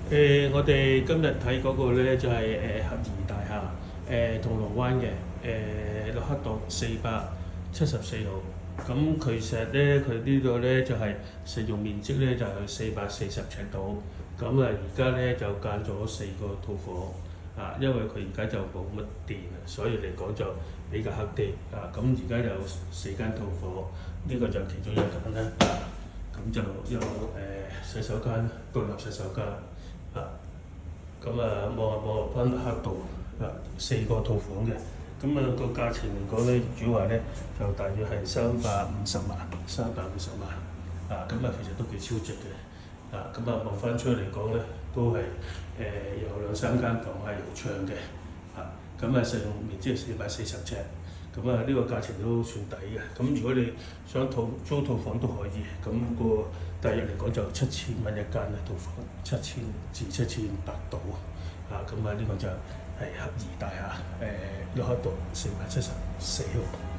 我哋今日睇嗰個咧就係合宜大廈，銅鑼灣嘅駱克道474號。咁其實咧，佢呢度咧就係實用面積咧就係440尺度。咁啊，而家咧就間咗4個套房啊，因為佢而家就冇乜電啊，所以嚟講就比較黑啲啊。咁而家有4間套房，呢個就其中一間啦。咁就有洗手間，獨立洗手間啊。咁啊，望翻黑道啊，4個套房嘅。咁啊，個價錢嚟講咧，主要話咧就大約係350萬啊。咁啊，其實都幾超值嘅啊。咁啊，望翻出嚟講咧，都係有2、3間房係有窗嘅啊。咁啊，實用面積係440尺。咁啊，呢個價錢都算抵嘅。咁如果你想租套房都可以，咁個大約嚟講就7000蚊一間嘅套房，7000至7500度啊。咁啊，呢個就係合宜大廈駱克道474號。